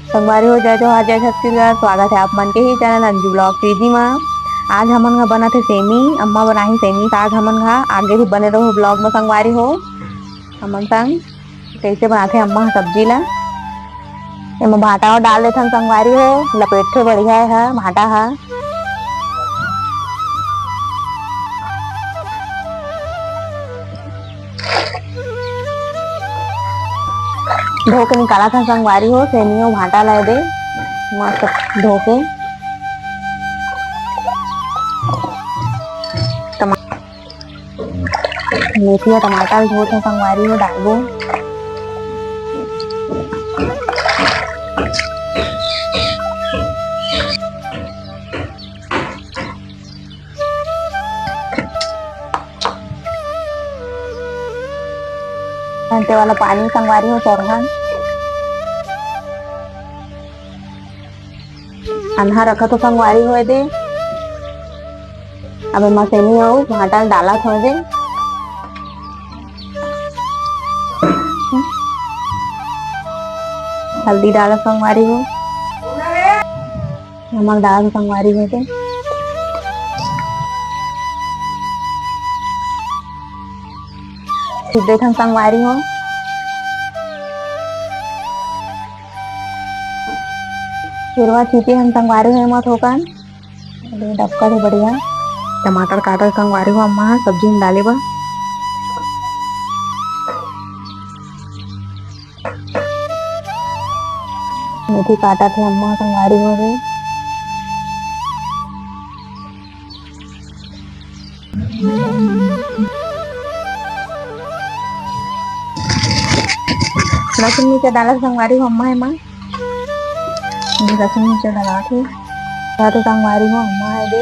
संगवारी हो जाए जो जय छत्तीसगढ़। स्वागत है आप मन के ही चैनल अंजू ब्लॉग पीजी में। आज हमन का बना थे सेमी। अम्मा बनाही सेमी साग हमन का। आगे भी बने रहो ब्लॉग में संगवारी हो हमन संग कैसे बनाते अम्मा सब्जी ला। एमा भाटा डाल देथन संगवारी हो। लपेटथे बढ़िया है भाटा है। धो के निकाला था संगवारी हो। सेमी हो भाटा लाए दे मस्त धो के। मेथी और टमाटर धो के संगवारी हो डालबो। घंटे वाला पानी संगवारी हो चौरहन अन्हा रखा तो संगवारी हो दे। अब एमा सेमी हो भाटा डाला थोड़ दे। हल्दी डाला संगवारी हो। नमक डाल संगवारी हो दे। सीधे थन संगवारी हो। फिरवा छीटी हम संगवारी हो मत होकन डबका है बढ़िया। टमाटर काटा संगवारी हो अम्मा सब्जी में डाले बा। मेथी काटा थे अम्मा संगवारी हो गए। लहसुन नीचे डाला संगवारी हो अम्मा है माँ। लहसुन नीचे डाला थे तो संगवारी हो अम्मा है दे।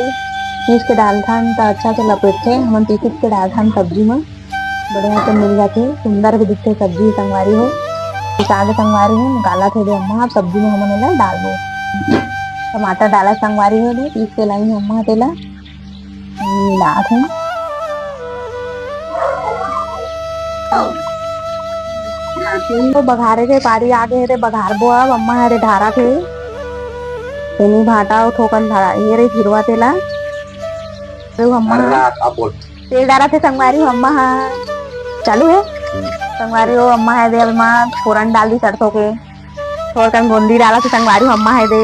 पीस के डाल थान तो अच्छा से लपेट थे हम पीस के डाल थान सब्जी में बढ़िया से मिल जाती सुंदर भी दिखते सब्जी संगवारी हो। साग संगवारी हो निकाला थे दे अम्मा आप सब्जी में हमन ला डाल दो। टमाटर डाला संगवारी हो दे पीस के लाई अम्मा तेला मिला थे। तो बघारे थे पारी आगे थे बघार बो अब अम्मा हरे ढारा थे। सेमी भाटा ठोकन धारा ये रे फिरवा तेला अम्मा तेल डाला थे संगवारी हो अम्मा चालू है संगवारी हो अम्मा है दे। अब माँ फोरन डाल दी सरसों के थोड़ा कन बूंदी डाला थे संगवारी हो अम्मा है दे।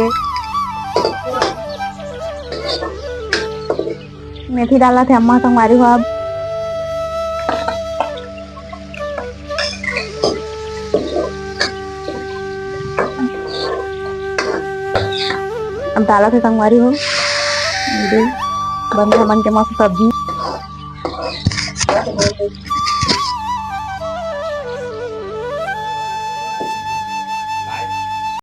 मेथी डाला थे अम्मा संगवारी हो। अब डाला थे संगवारी हो बन के मस्त सब्जी।